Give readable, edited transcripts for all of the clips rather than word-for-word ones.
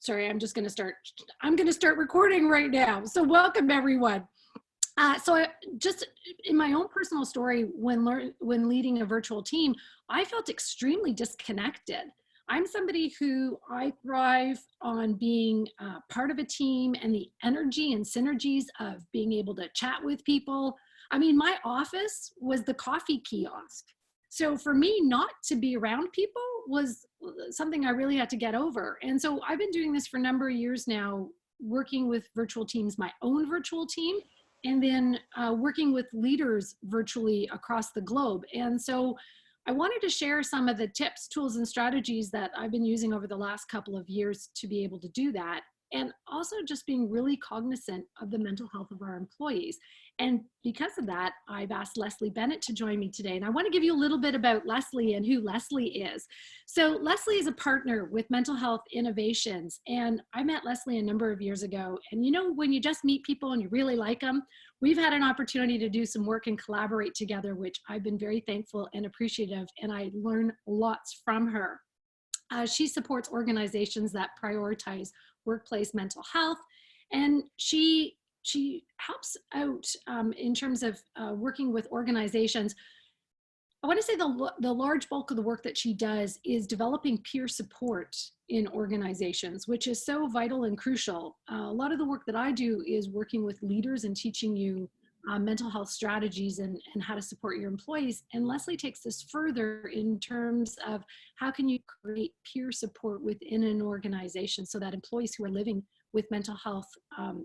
Sorry, I'm going to start recording right now. So welcome everyone. Just in my own personal story, when leading a virtual team, I felt extremely disconnected. I'm somebody who I thrive on being part of a team and the energy and synergies of being able to chat with people. I mean, my office was the coffee kiosk. So for me, not to be around people was something I really had to get over. And so I've been doing this for a number of years now, working with virtual teams, my own virtual team, and then working with leaders virtually across the globe. And so I wanted to share some of the tips, tools, and strategies that I've been using over the last couple of years to be able to do that. And also just being really cognizant of the mental health of our employees. And because of that, I've asked Leslie Bennett to join me today. And I want to give you a little bit about Leslie and who Leslie is. So Leslie is a partner with Mental Health Innovations. And I met Leslie a number of years ago. And you know, when you just meet people and you really like them, we've had an opportunity to do some work and collaborate together, which I've been very thankful and appreciative. And I learn lots from her. She supports organizations that prioritize workplace mental health, and she helps out in terms of working with organizations. I want to say the large bulk of the work that she does is developing peer support in organizations, which is so vital and crucial. A lot of the work that I do is working with leaders and teaching you mental health strategies and how to support your employees. And Leslie takes this further in terms of how can you create peer support within an organization so that employees who are living with mental health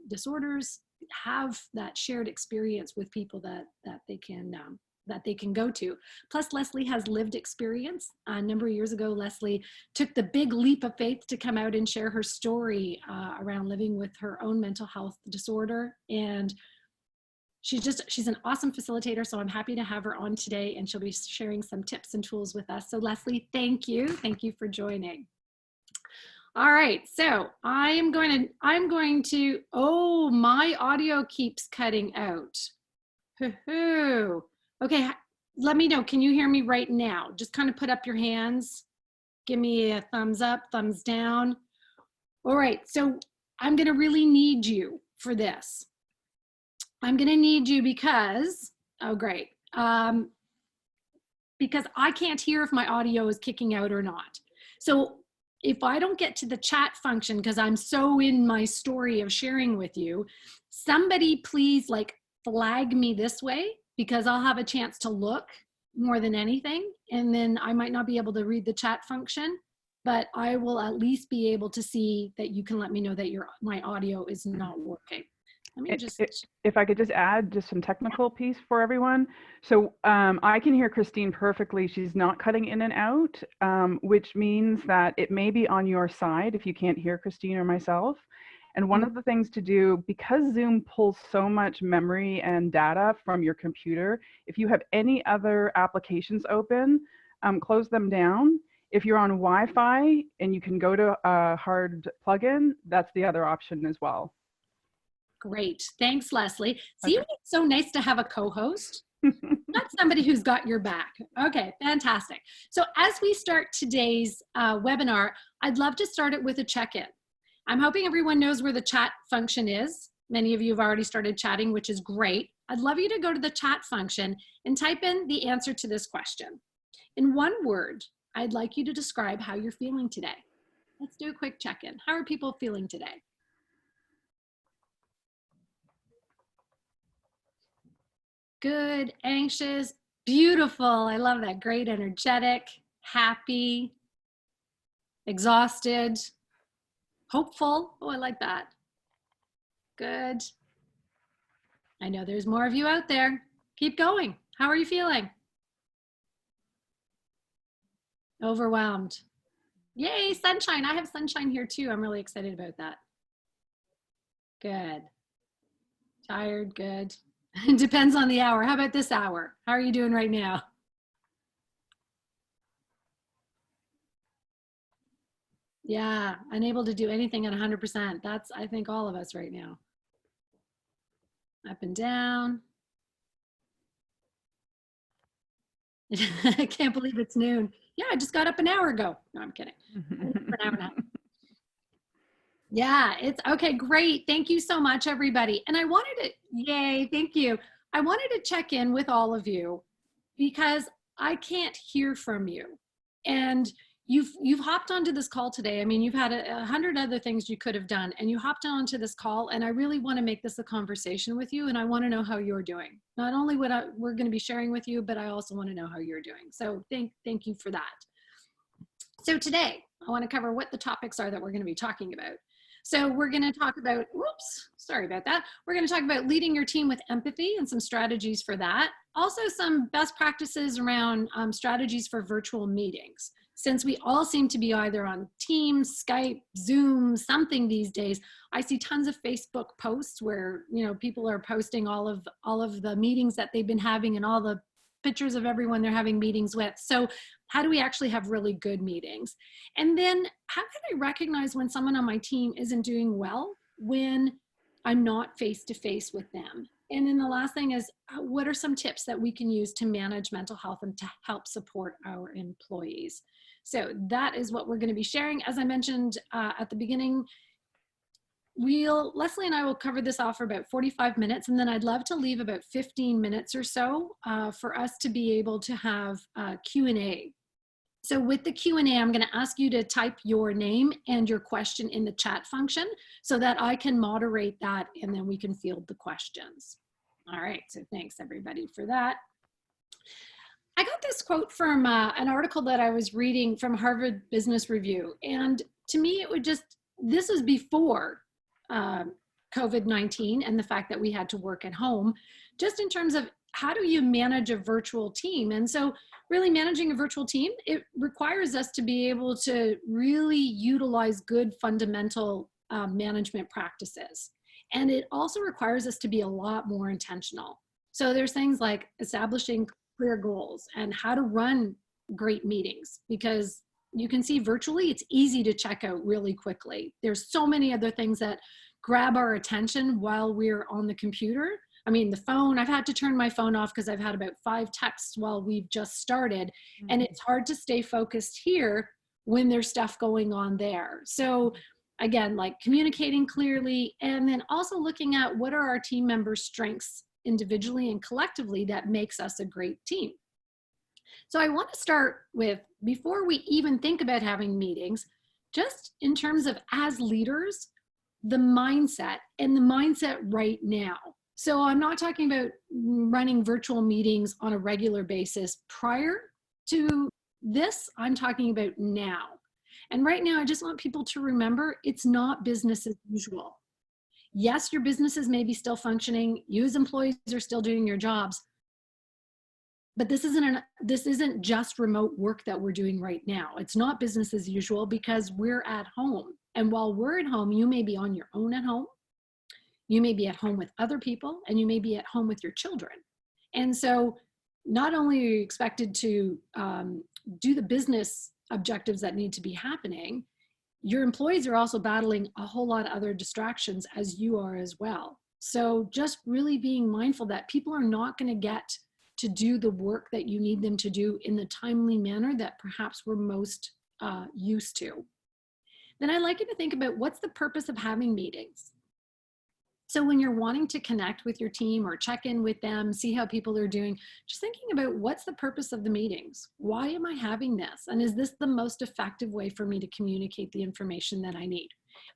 disorders have that shared experience with people that they can go to. Plus, Leslie has lived experience. A number of years ago, Leslie took the big leap of faith to come out and share her story around living with her own mental health disorder. And she's an awesome facilitator, so I'm happy to have her on today, and she'll be sharing some tips and tools with us. So Leslie, thank you. Thank you for joining. All right, so I'm going to, oh, my audio keeps cutting out. Hoo-hoo. Okay, let me know. Can you hear me right now? Just kind of put up your hands. Give me a thumbs up, thumbs down. All right, so I'm going to really need you for this. I'm going to need you because, oh, great. Because I can't hear if my audio is kicking out or not. So if I don't get to the chat function, because I'm so in my story of sharing with you, somebody please like flag me this way, because I'll have a chance to look more than anything. And then I might not be able to read the chat function, but I will at least be able to see that you can let me know that my audio is not working. Let me just... If I could just add just some technical piece for everyone. So I can hear Christine perfectly. She's not cutting in and out, which means that it may be on your side if you can't hear Christine or myself. And one of the things to do, because Zoom pulls so much memory and data from your computer, if you have any other applications open, close them down. If you're on Wi-Fi and you can go to a hard plugin, that's the other option as well. Great. Thanks, Leslie. See, Okay. it's so nice to have a co-host, not somebody who's got your back. Okay, fantastic. So as we start today's webinar, I'd love to start it with a check-in. I'm hoping everyone knows where the chat function is. Many of you have already started chatting, which is great. I'd love you to go to the chat function and type in the answer to this question. In one word, I'd like you to describe how you're feeling today. Let's do a quick check-in. How are people feeling today? Good, anxious, beautiful. I love that. Great, energetic, happy, exhausted, hopeful. Oh, I like that. Good. I know there's more of you out there. Keep going. How are you feeling? Overwhelmed. Yay, sunshine. I have sunshine here too. I'm really excited about that. Good. Tired, good. It depends on the hour. How about this hour? How are you doing right now? Yeah, unable to do anything at 100%. That's, I think, all of us right now. Up and down. I can't believe it's noon. Yeah, I just got up an hour ago. No, I'm kidding. An hour and a half. Yeah, it's okay. Great. Thank you so much, everybody. And I wanted to, yay, thank you. I wanted to check in with all of you because I can't hear from you. And you've hopped onto this call today. I mean, you've had 100 other things you could have done, and you hopped onto this call. And I really want to make this a conversation with you, and I want to know how you're doing. Not only what we're going to be sharing with you, but I also want to know how you're doing. So thank you for that. So today, I want to cover what the topics are that we're going to be talking about. So we're going to talk about, whoops, sorry about that. We're going to talk about leading your team with empathy and some strategies for that. Also some best practices around strategies for virtual meetings. Since we all seem to be either on Teams, Skype, Zoom, something these days, I see tons of Facebook posts where, you know, people are posting all of the meetings that they've been having and all the pictures of everyone they're having meetings with. So how do we actually have really good meetings? And then how can I recognize when someone on my team isn't doing well when I'm not face-to-face with them? And then the last thing is, what are some tips that we can use to manage mental health and to help support our employees? So that is what we're going to be sharing. As I mentioned at the beginning, Leslie and I will cover this off for about 45 minutes, and then I'd love to leave about 15 minutes or so for us to be able to have Q&A. So with the Q&A, I'm going to ask you to type your name and your question in the chat function so that I can moderate that, and then we can field the questions. All right, so thanks everybody for that. I got this quote from an article that I was reading from Harvard Business Review, and to me it would this was before COVID-19 and the fact that we had to work at home, just in terms of how do you manage a virtual team? And so really managing a virtual team, it requires us to be able to really utilize good fundamental management practices. And it also requires us to be a lot more intentional. So there's things like establishing clear goals and how to run great meetings, because you can see virtually, it's easy to check out really quickly. There's so many other things that grab our attention while we're on the computer. I mean, the phone, I've had to turn my phone off because I've had about 5 texts while we've just started. And it's hard to stay focused here when there's stuff going on there. So again, like communicating clearly, and then also looking at what are our team members' strengths individually and collectively that makes us a great team. So I want to start with, before we even think about having meetings, just in terms of as leaders, the mindset right now. So I'm not talking about running virtual meetings on a regular basis prior to this, I'm talking about now. And right now, I just want people to remember it's not business as usual. Yes, your businesses may be still functioning, you as employees are still doing your jobs, but this isn't just remote work that we're doing right now. It's not business as usual because we're at home. And while we're at home, you may be on your own at home, you may be at home with other people, and you may be at home with your children. And so not only are you expected to do the business objectives that need to be happening, your employees are also battling a whole lot of other distractions as you are as well. So just really being mindful that people are not going to get to do the work that you need them to do in the timely manner that perhaps we're most used to. Then I'd like you to think about what's the purpose of having meetings. So when you're wanting to connect with your team or check in with them, see how people are doing, just thinking about what's the purpose of the meetings? Why am I having this? And is this the most effective way for me to communicate the information that I need?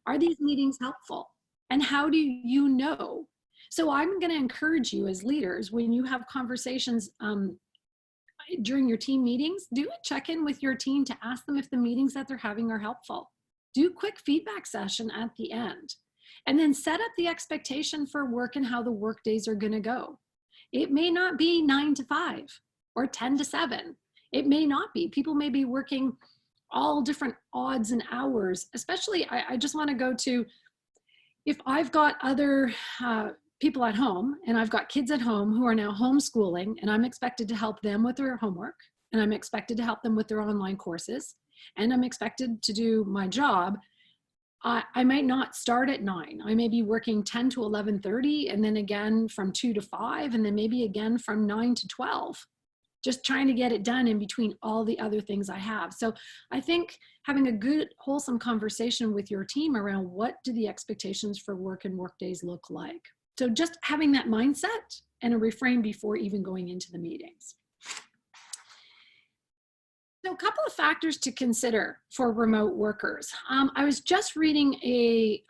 Are these meetings helpful? And how do you know? So I'm going to encourage you as leaders, when you have conversations during your team meetings, do a check-in with your team to ask them if the meetings that they're having are helpful. Do a quick feedback session at the end. And then set up the expectation for work and how the work days are going to go. It may not be 9 to 5 or 10 to 7. It may not be. People may be working all different odds and hours, especially I just want to go to, if I've got other people at home and I've got kids at home who are now homeschooling, and I'm expected to help them with their homework, and I'm expected to help them with their online courses, and I'm expected to do my job, I might not start at 9. I may be working 10 to 11:30, and then again from 2 to 5, and then maybe again from 9 to 12. just trying to get it done in between all the other things I have. So I think having a good, wholesome conversation with your team around what do the expectations for work and work days look like. So just having that mindset and a refrain before even going into the meetings. So a couple of factors to consider for remote workers. I was just reading a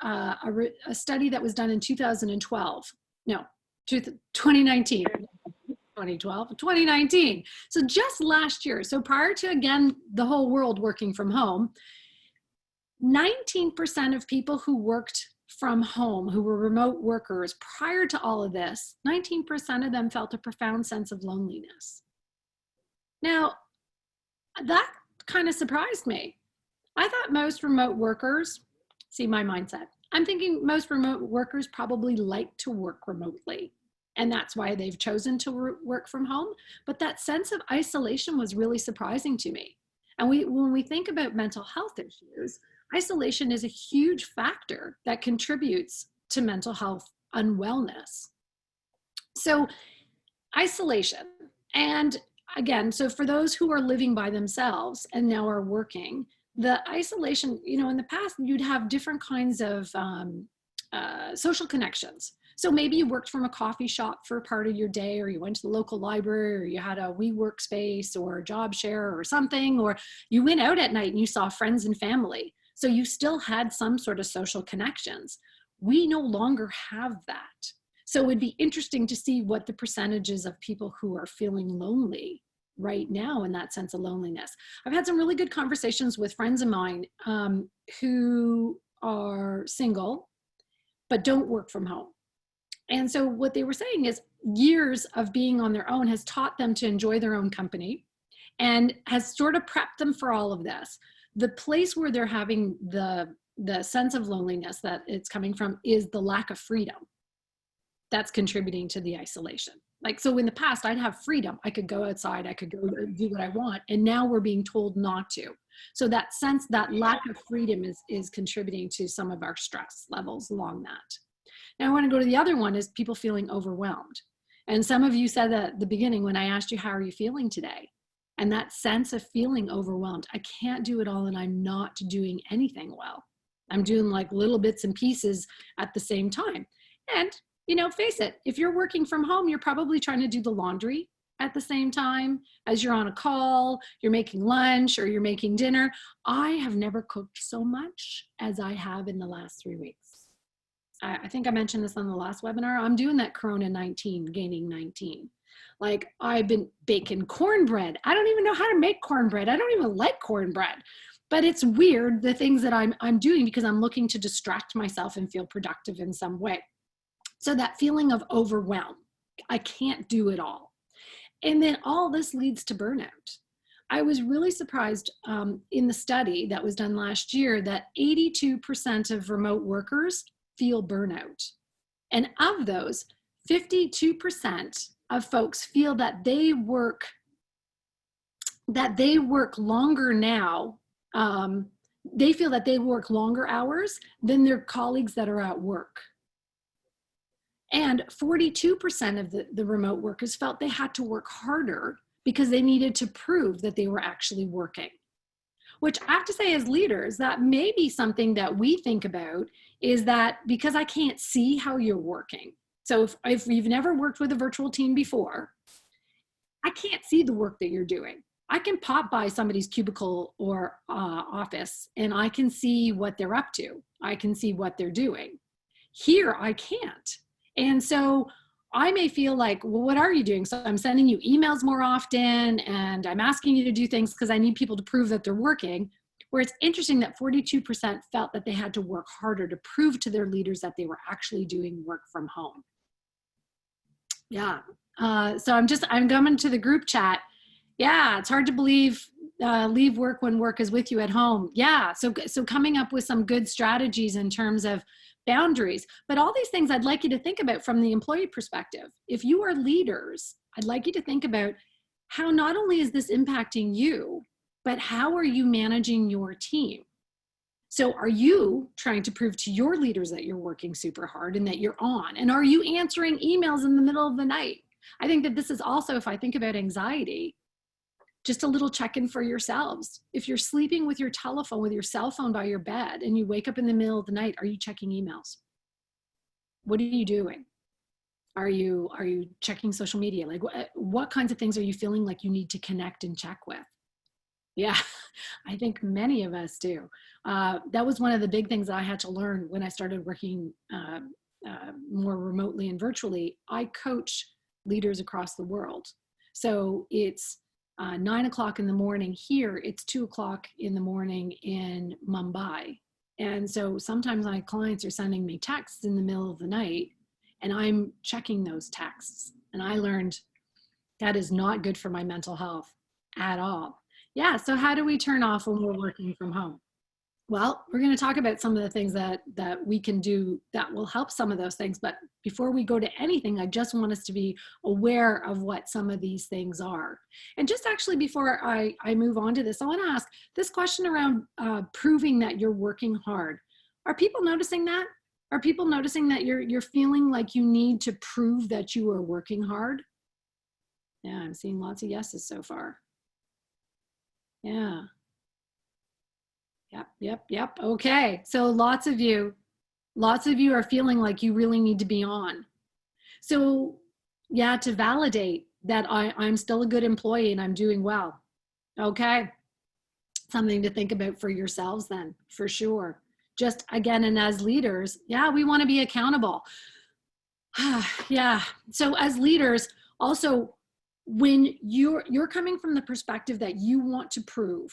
study that was done in 2012. No, 2019. 2012, 2019. So just last year. So prior to, again, the whole world working from home, 19% of people who worked from home, who were remote workers prior to all of this, 19% of them felt a profound sense of loneliness. Now, that kind of surprised me. I thought most remote workers, see my mindset, I'm thinking most remote workers probably like to work remotely. And that's why they've chosen to work from home. But that sense of isolation was really surprising to me. And when we think about mental health issues, isolation is a huge factor that contributes to mental health unwellness. So isolation. And again, so for those who are living by themselves and now are working, the isolation, in the past, you'd have different kinds of social connections. So maybe you worked from a coffee shop for a part of your day, or you went to the local library, or you had a WeWork space or a job share or something, or you went out at night and you saw friends and family. So you still had some sort of social connections. We no longer have that. So it'd be interesting to see what the percentages of people who are feeling lonely right now in that sense of loneliness. I've had some really good conversations with friends of mine who are single, but don't work from home. And so what they were saying is years of being on their own has taught them to enjoy their own company and has sort of prepped them for all of this. The place where they're having the sense of loneliness that it's coming from is the lack of freedom. That's contributing to the isolation. Like, so in the past, I'd have freedom. I could go outside, I could go do what I want. And now we're being told not to. So that sense, that lack of freedom is contributing to some of our stress levels along that. Now I want to go to the other one, is people feeling overwhelmed. And some of you said that at the beginning when I asked you, how are you feeling today? And that sense of feeling overwhelmed. I can't do it all and I'm not doing anything well. I'm doing like little bits and pieces at the same time. And face it, if you're working from home, you're probably trying to do the laundry at the same time as you're on a call, you're making lunch or you're making dinner. I have never cooked so much as I have in the last 3 weeks. I think I mentioned this on the last webinar. I'm doing that Corona 19, gaining 19. Like, I've been baking cornbread. I don't even know how to make cornbread. I don't even like cornbread. But it's weird, the things that I'm doing, because I'm looking to distract myself and feel productive in some way. So that feeling of overwhelm, I can't do it all. And then all this leads to burnout. I was really surprised in the study that was done last year that 82% of remote workers feel burnout. And of those, 52% of folks feel that they work longer now. They feel that they work longer hours than their colleagues that are at work. And 42% of the remote workers felt they had to work harder because they needed to prove that they were actually working. Which I have to say, as leaders, that may be something that we think about, is that because I can't see how you're working. So if you've never worked with a virtual team before, I can't see the work that you're doing. I can pop by somebody's cubicle or office and I can see what they're up to. I can see what they're doing. Here, I can't. And so I may feel like, well, what are you doing? So I'm sending you emails more often and I'm asking you to do things because I need people to prove that they're working. Where it's interesting that 42% felt that they had to work harder to prove to their leaders that they were actually doing work from home. Yeah. So I'm coming to the group chat. Yeah, it's hard to believe leave work when work is with you at home. Yeah. So coming up with some good strategies in terms of boundaries, but all these things I'd like you to think about from the employee perspective. If you are leaders, I'd like you to think about how not only is this impacting you, but how are you managing your team? So are you trying to prove to your leaders that you're working super hard and that you're on? And are you answering emails in the middle of the night? I think that this is also, if I think about anxiety, just a little check-in for yourselves. If you're sleeping with your telephone, with your cell phone by your bed, and you wake up in the middle of the night, are you checking emails? What are you doing? Are you checking social media? Like what kinds of things are you feeling like you need to connect and check with? Yeah, I think many of us do. That was one of the big things I had to learn when I started working more remotely and virtually. I coach leaders across the world. So it's 9 o'clock in the morning here, it's 2 o'clock in the morning in Mumbai. And so sometimes my clients are sending me texts in the middle of the night, and I'm checking those texts. And I learned that is not good for my mental health at all. Yeah, so how do we turn off when we're working from home? Well, we're going to talk about some of the things that we can do that will help some of those things. But before we go to anything, I just want us to be aware of what some of these things are. And just actually before I move on to this, I want to ask this question around proving that you're working hard. Are people noticing that? Are people noticing that you're feeling like you need to prove that you are working hard? Yeah, I'm seeing lots of yeses so far. Yeah. Yep. Okay. So lots of you are feeling like you really need to be on. So yeah, to validate that I'm still a good employee and I'm doing well. Okay. Something to think about for yourselves then, for sure. Just again, and as leaders, yeah, we want to be accountable. Yeah. So as leaders, also when you're coming from the perspective that you want to prove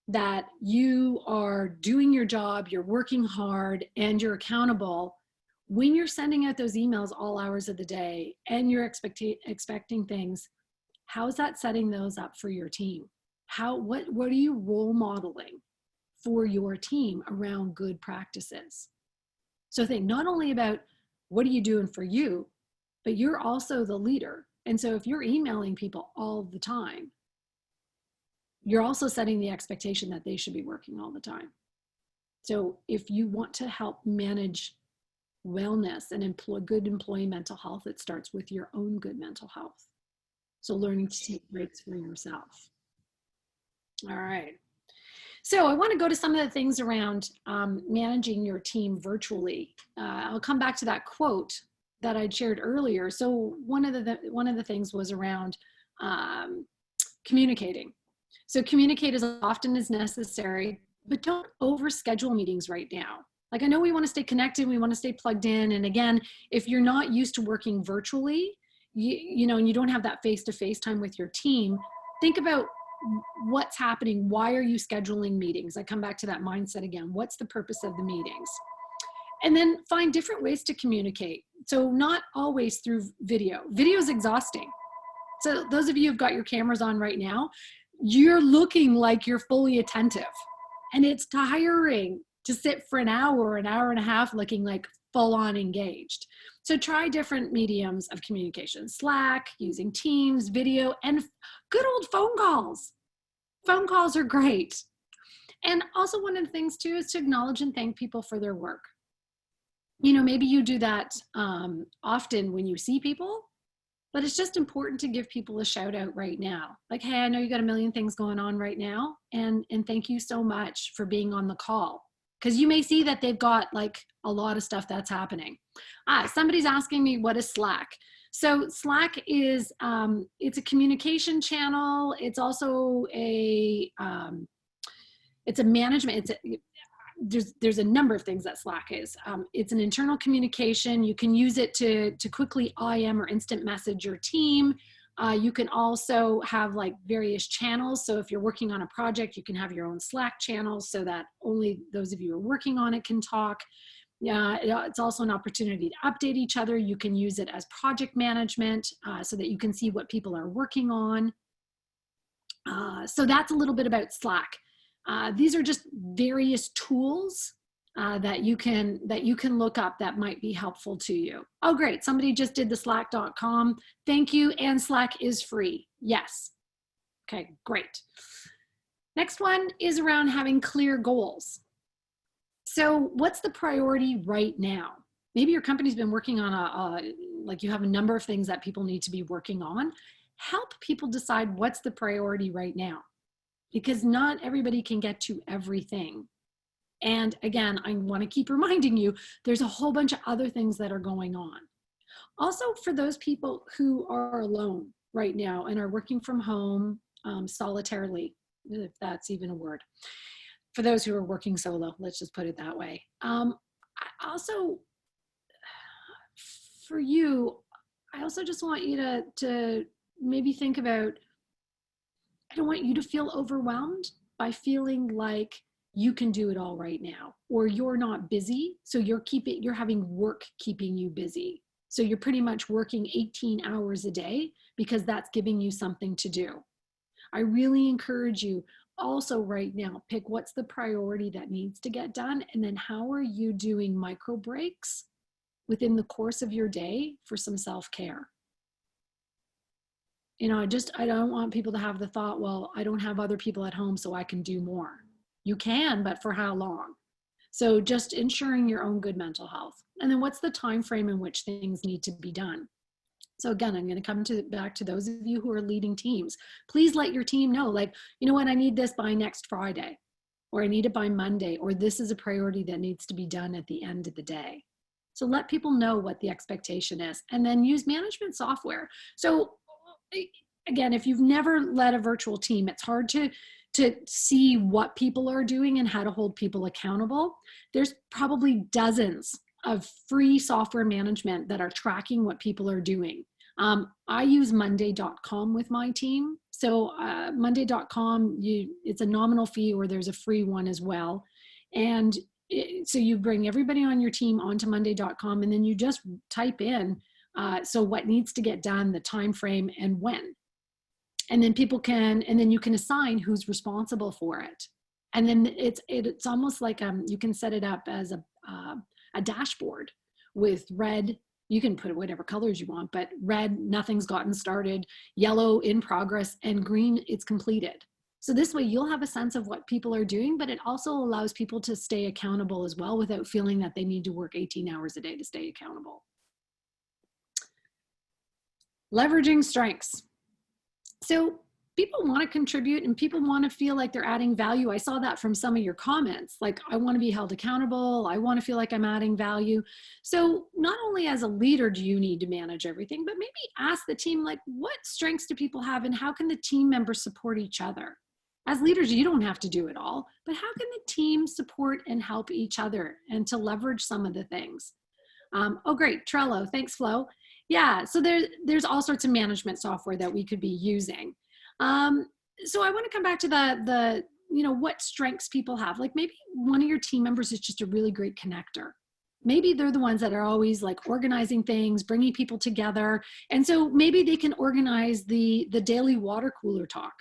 that you are doing your job, you're working hard, and you're accountable, when you're sending out those emails all hours of the day and you're expecting things, how is that setting those up for your team? What are you role modeling for your team around good practices? So think not only about what are you doing for you, but you're also the leader. And so if you're emailing people all the time, you're also setting the expectation that they should be working all the time. So if you want to help manage wellness and good employee mental health, it starts with your own good mental health. So learning to take breaks for yourself. All right. So I want to go to some of the things around managing your team virtually. I'll come back to that quote that I'd shared earlier. So one of the things was around communicating. So communicate as often as necessary, but don't overschedule meetings right now. Like I know we want to stay connected, we want to stay plugged in. And again, if you're not used to working virtually, you know, and you don't have that face-to-face time with your team, think about what's happening. Why are you scheduling meetings? I come back to that mindset again. What's the purpose of the meetings? And then find different ways to communicate. So not always through video. Video is exhausting. So those of you who've got your cameras on right now, you're looking like you're fully attentive. And it's tiring to sit for an hour and a half looking like full on engaged. So try different mediums of communication. Slack, using Teams, video, and good old phone calls. Phone calls are great. And also one of the things too is to acknowledge and thank people for their work. You know, maybe you do that often when you see people, but it's just important to give people a shout out right now. Like, hey, I know you got a million things going on right now, and thank you so much for being on the call. Because you may see that they've got like a lot of stuff that's happening. Somebody's asking me, what is Slack? So Slack is, it's a communication channel. It's also it's a management, there's a number of things that Slack is. It's an internal communication. You can use it to quickly IM or instant message your team. You can also have like various channels. So if you're working on a project, you can have your own Slack channel so that only those of you who are working on it can talk. It's also an opportunity to update each other. You can use it as project management so that you can see what people are working on. So that's a little bit about Slack. These are just various tools that you can look up that might be helpful to you. Oh, great. Somebody just did the slack.com. Thank you. And Slack is free. Yes. Okay, great. Next one is around having clear goals. So what's the priority right now? Maybe your company's been working on like you have a number of things that people need to be working on. help people decide what's the priority right now, because not everybody can get to everything. And again, I want to keep reminding you, there's a whole bunch of other things that are going on. Also, for those people who are alone right now and are working from home solitarily, if that's even a word, for those who are working solo, let's just put it that way. Also, for you, I also just want you to maybe think about, I don't want you to feel overwhelmed by feeling like you can do it all right now, or you're not busy, so you're having work keeping you busy. So you're pretty much working 18 hours a day because that's giving you something to do. I really encourage you also right now, pick what's the priority that needs to get done, and then how are you doing micro breaks within the course of your day for some self-care. You know, I don't want people to have the thought, well, I don't have other people at home, so I can do more. You can, but for how long? So just ensuring your own good mental health. And then what's the time frame in which things need to be done? So again, I'm going to come back to those of you who are leading teams. Please let your team know, like, you know what, I need this by next Friday, or I need it by Monday, or this is a priority that needs to be done at the end of the day. So let people know what the expectation is, and then use management software. So again, if you've never led a virtual team, it's hard to see what people are doing and how to hold people accountable. There's probably dozens of free software management that are tracking what people are doing. I use monday.com with my team. So monday.com, it's a nominal fee, or there's a free one as well. And so you bring everybody on your team onto monday.com, and then you just type in so what needs to get done, the time frame, and when. And then you can assign who's responsible for it. And then it's almost like you can set it up as a dashboard with red. You can put whatever colors you want, but red, nothing's gotten started, yellow, in progress, and green, it's completed. So this way you'll have a sense of what people are doing, but it also allows people to stay accountable as well without feeling that they need to work 18 hours a day to stay accountable. Leveraging strengths. So people want to contribute and people want to feel like they're adding value. I saw that from some of your comments, like, I want to be held accountable. I want to feel like I'm adding value. So not only as a leader do you need to manage everything, but maybe ask the team, like, what strengths do people have and how can the team members support each other? As leaders, you don't have to do it all, but how can the team support and help each other and to leverage some of the things? Oh, great, Trello, thanks, Flo. Yeah, so there's all sorts of management software that we could be using. So I want to come back to the what strengths people have. Like, maybe one of your team members is just a really great connector. Maybe they're the ones that are always like organizing things, bringing people together. And so maybe they can organize the daily water cooler talk.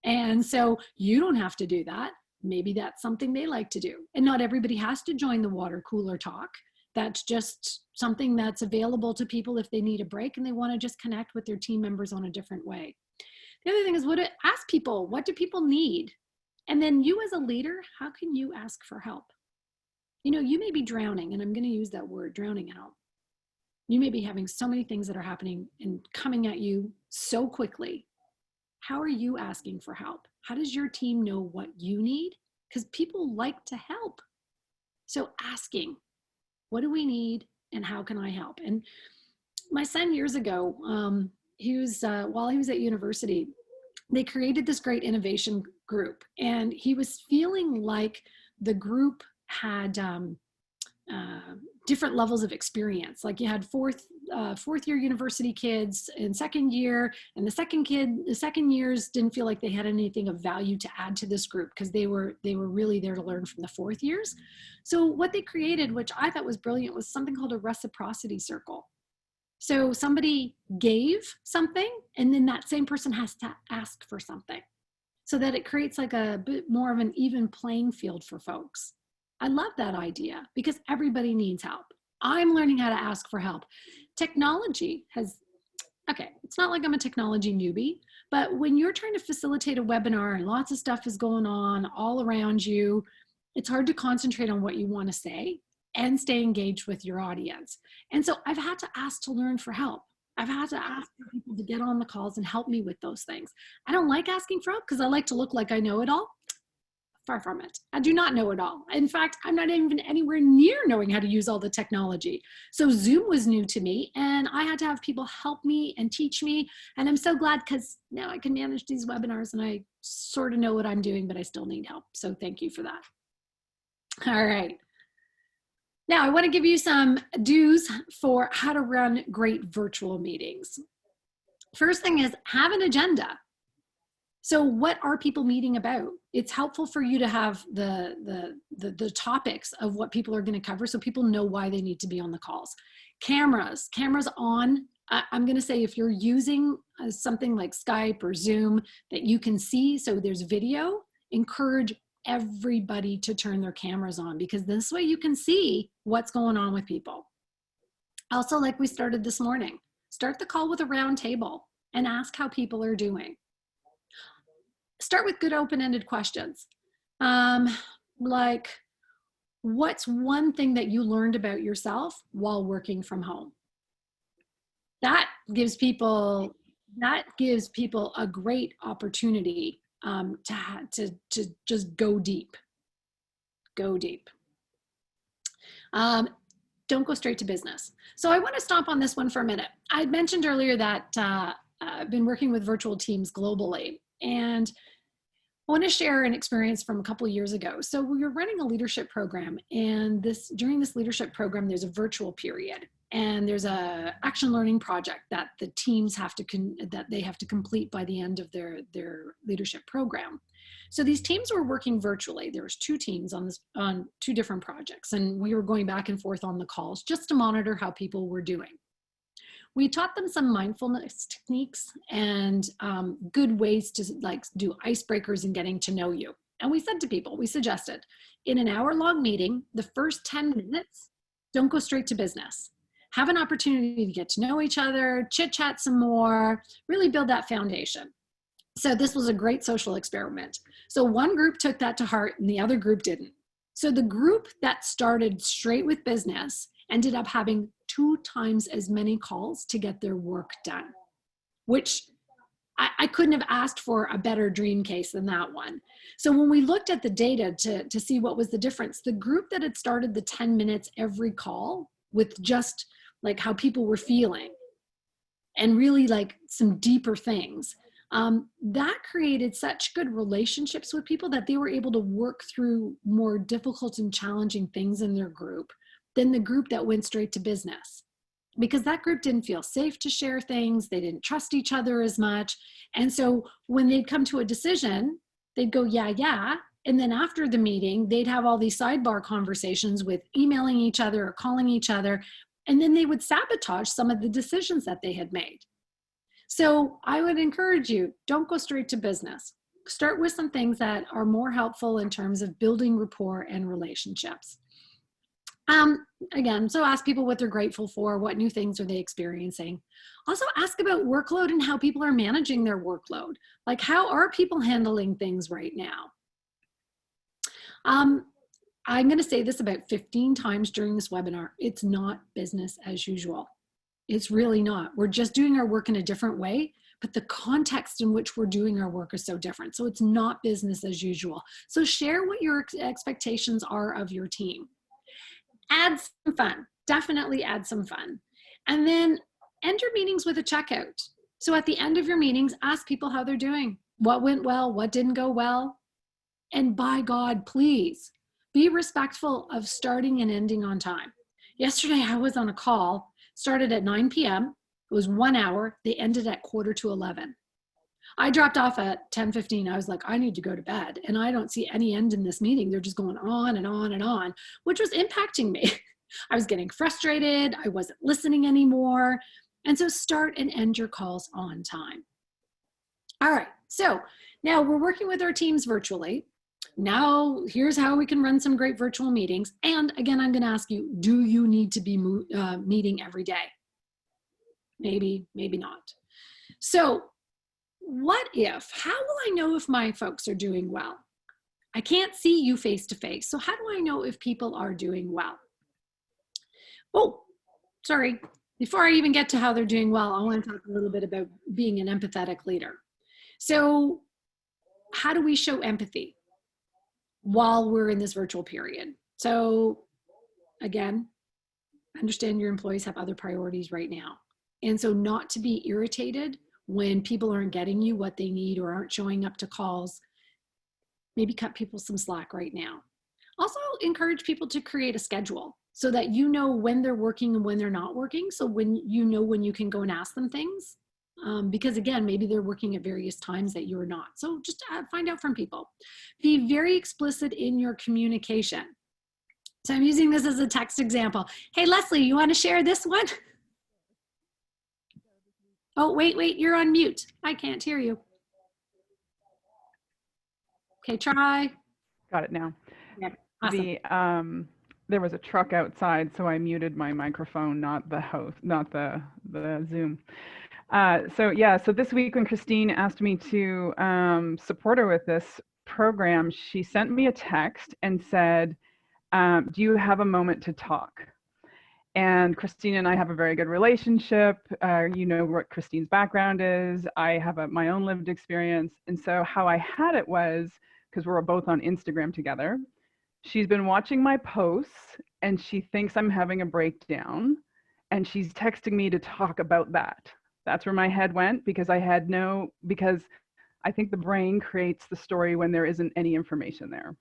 And so you don't have to do that. Maybe that's something they like to do. And not everybody has to join the water cooler talk. That's just something that's available to people if they need a break and they want to just connect with their team members on a different way. The other thing is, ask people, what do people need? And then you as a leader, how can you ask for help? You know, you may be drowning, and I'm going to use that word, drowning out. You may be having so many things that are happening and coming at you so quickly. How are you asking for help? How does your team know what you need? Because people like to help. So asking, what do we need and how can I help? And my son years ago, while he was at university, they created this great innovation group, and he was feeling like the group had different levels of experience. Like, you had fourth year university kids in second year, and the second years didn't feel like they had anything of value to add to this group because they were really there to learn from the fourth years. So what they created, which I thought was brilliant, was something called a reciprocity circle. So somebody gave something, and then that same person has to ask for something, so that it creates like a bit more of an even playing field for folks. I love that idea because everybody needs help. I'm learning how to ask for help. Technology it's not like I'm a technology newbie, but when you're trying to facilitate a webinar and lots of stuff is going on all around you, it's hard to concentrate on what you want to say and stay engaged with your audience. And so I've had to ask to learn for help. I've had to ask people to get on the calls and help me with those things. I don't like asking for help because I like to look like I know it all. Far from it. I do not know it all. In fact, I'm not even anywhere near knowing how to use all the technology. So Zoom was new to me, and I had to have people help me and teach me. And I'm so glad because now I can manage these webinars and I sort of know what I'm doing, but I still need help. So thank you for that. All right. Now I want to give you some do's for how to run great virtual meetings. First thing is have an agenda. So what are people meeting about? It's helpful for you to have the topics of what people are going to cover so people know why they need to be on the calls. Cameras on. I'm going to say if you're using something like Skype or Zoom that you can see, so there's video, encourage everybody to turn their cameras on because this way you can see what's going on with people. Also, like we started this morning, start the call with a round table and ask how people are doing. Start with good open-ended questions. Like, what's one thing that you learned about yourself while working from home? That gives people a great opportunity to just go deep. Go deep. Don't go straight to business. So I want to stop on this one for a minute. I mentioned earlier that I've been working with virtual teams globally, and I want to share an experience from a couple of years ago. So we were running a leadership program, and during this leadership program, there's a virtual period, and there's a action learning project that the teams have to complete by the end of their leadership program. So these teams were working virtually. There was 2 teams on 2 different projects, and we were going back and forth on the calls just to monitor how people were doing. We taught them some mindfulness techniques and good ways to do icebreakers and getting to know you. And we said to people, we suggested in an hour-long meeting, the first 10 minutes, don't go straight to business. Have an opportunity to get to know each other, chit-chat some more, really build that foundation. So this was a great social experiment. So one group took that to heart and the other group didn't. So the group that started straight with business ended up having 2 times as many calls to get their work done, which I couldn't have asked for a better dream case than that one. So when we looked at the data to see what was the difference, the group that had started the 10 minutes every call with just like how people were feeling and really like some deeper things, that created such good relationships with people that they were able to work through more difficult and challenging things in their group than the group that went straight to business. Because that group didn't feel safe to share things, they didn't trust each other as much. And so when they'd come to a decision, they'd go, yeah. And then after the meeting, they'd have all these sidebar conversations with emailing each other or calling each other. And then they would sabotage some of the decisions that they had made. So I would encourage you, don't go straight to business. Start with some things that are more helpful in terms of building rapport and relationships. Again, so ask people what they're grateful for, what new things are they experiencing. Also ask about workload and how people are managing their workload. Like, how are people handling things right now? I'm going to say this about 15 times during this webinar. It's not business as usual. It's really not. We're just doing our work in a different way, but the context in which we're doing our work is so different. So it's not business as usual. So share what your expectations are of your team. Add some fun, definitely add some fun. And then end your meetings with a checkout. So at the end of your meetings, ask people how they're doing. What went well, what didn't go well? And by God, please be respectful of starting and ending on time. Yesterday, I was on a call, started at 9 p.m. It was 1 hour. They ended at 10:45. I dropped off at 10:15. I was like, I need to go to bed. And I don't see any end in this meeting. They're just going on and on and on, which was impacting me. I was getting frustrated. I wasn't listening anymore. And so start and end your calls on time. All right. So now we're working with our teams virtually. Now here's how we can run some great virtual meetings. And again, I'm going to ask you, do you need to be meeting every day? Maybe, maybe not. So how will I know if my folks are doing well? I can't see you face to face. So how do I know if people are doing well? Oh, sorry. Before I even get to how they're doing well, I want to talk a little bit about being an empathetic leader. So how do we show empathy while we're in this virtual period? So again, understand your employees have other priorities right now. And so not to be irritated when people aren't getting you what they need or aren't showing up to calls, maybe cut people some slack right now. Also encourage people to create a schedule so that you know when they're working and when they're not working. So when you know when you can go and ask them things, because again, maybe they're working at various times that you're not. So just find out from people. Be very explicit in your communication. So I'm using this as a text example. Hey, Leslie, you want to share this one? Oh, wait, you're on mute. I can't hear you. Okay, try. Got it now. Yeah, awesome. There was a truck outside, so I muted my microphone, not the host, not the Zoom. So this week when Christine asked me to support her with this program, she sent me a text and said, do you have a moment to talk? And Christine and I have a very good relationship. You know what Christine's background is. I have my own lived experience. And so how I had it was, because we're both on Instagram together, she's been watching my posts and she thinks I'm having a breakdown. And she's texting me to talk about that. That's where my head went, because because I think the brain creates the story when there isn't any information there.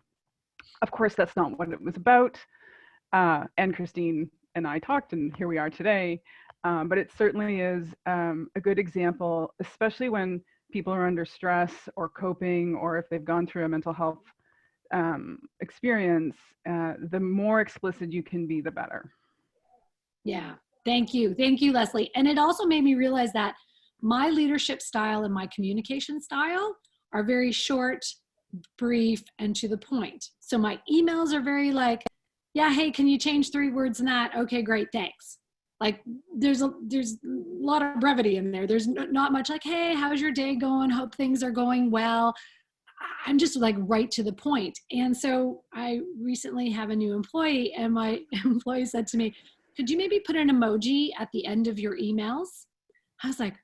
Of course, that's not what it was about. And Christine and I talked, and here we are today. But it certainly is a good example, especially when people are under stress or coping, or if they've gone through a mental health experience, the more explicit you can be, the better. Yeah, thank you, Leslie. And it also made me realize that my leadership style and my communication style are very short, brief, and to the point. So my emails are very like, yeah, hey, can you change 3 words in that? Okay, great, thanks. Like there's a lot of brevity in there. There's not much like, hey, how's your day going? Hope things are going well. I'm just like right to the point. And so I recently have a new employee, and my employee said to me, could you maybe put an emoji at the end of your emails? I was like,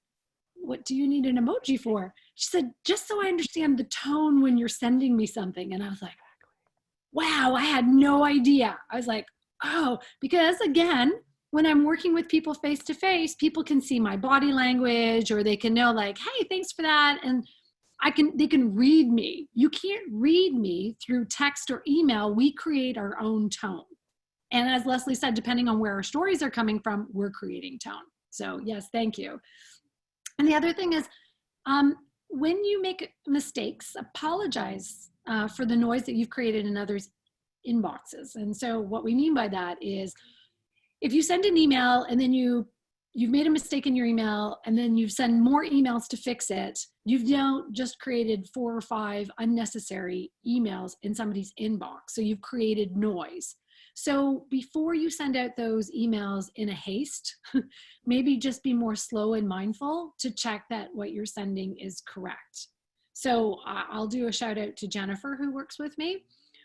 what do you need an emoji for? She said, just so I understand the tone when you're sending me something. And I was like, wow, I had no idea. I was like, oh, because again, when I'm working with people face to face, people can see my body language, or they can know like, hey, thanks for that. And they can read me. You can't read me through text or email. We create our own tone. And as Leslie said, depending on where our stories are coming from, we're creating tone. So yes, thank you. And the other thing is, when you make mistakes, apologize for the noise that you've created in others' inboxes. And so what we mean by that is, if you send an email and then you've made a mistake in your email and then you send more emails to fix it, you've now just created 4 or 5 unnecessary emails in somebody's inbox. So you've created noise. So before you send out those emails in a haste, maybe just be more slow and mindful to check that what you're sending is correct. So I'll do a shout out to Jennifer, who works with me.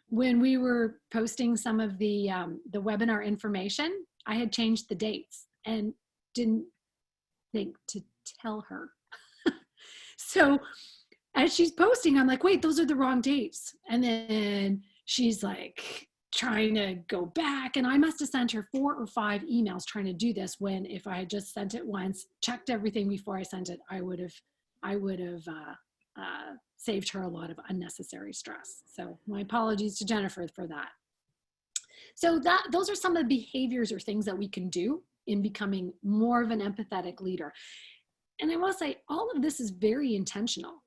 When we were posting some of the webinar information, I had changed the dates and didn't think to tell her. So as she's posting, I'm like, wait, those are the wrong dates. And then she's like trying to go back, and I must have sent her 4 or 5 emails trying to do this, when if I had just sent it once, checked everything before I sent it, I would have saved her a lot of unnecessary stress. So my apologies to Jennifer for that. So those are some of the behaviors or things that we can do in becoming more of an empathetic leader. And I will say, all of this is very intentional.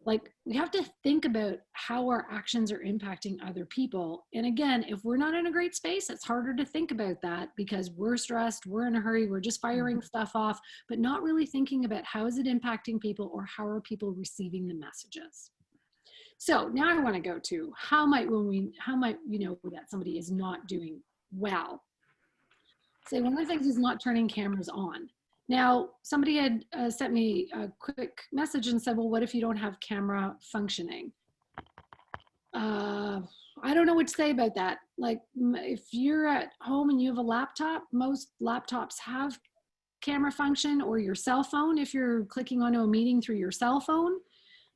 Like, we have to think about how our actions are impacting other people. And again, if we're not in a great space, it's harder to think about that, because we're stressed, we're in a hurry, we're just firing stuff off, but not really thinking about how is it impacting people, or how are people receiving the messages. So now I want to go to how might you know that somebody is not doing well. So one of the things is not turning cameras on. Now, somebody had sent me a quick message and said, well, what if you don't have camera functioning? I don't know what to say about that. Like, if you're at home and you have a laptop, most laptops have camera function, or your cell phone if you're clicking onto a meeting through your cell phone.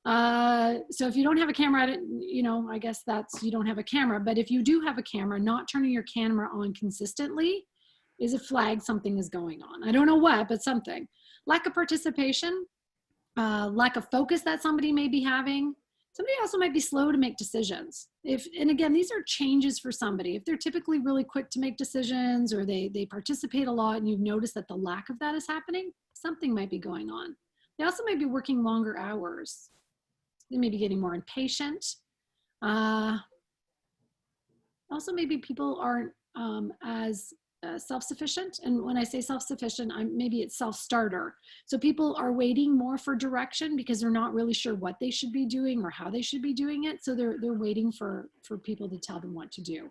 So if you don't have a camera, you know, I guess that's, you don't have a camera. But if you do have a camera, not turning your camera on consistently is a flag something is going on. I don't know what, but something. Lack of participation, lack of focus that somebody may be having. Somebody also might be slow to make decisions. And again, these are changes for somebody. If they're typically really quick to make decisions, or they participate a lot and you've noticed that the lack of that is happening, something might be going on. They also might be working longer hours. They may be getting more impatient. Also, maybe people aren't as self-sufficient. And when I say self-sufficient, maybe it's self-starter. So people are waiting more for direction because they're not really sure what they should be doing or how they should be doing it. So they're waiting for people to tell them what to do.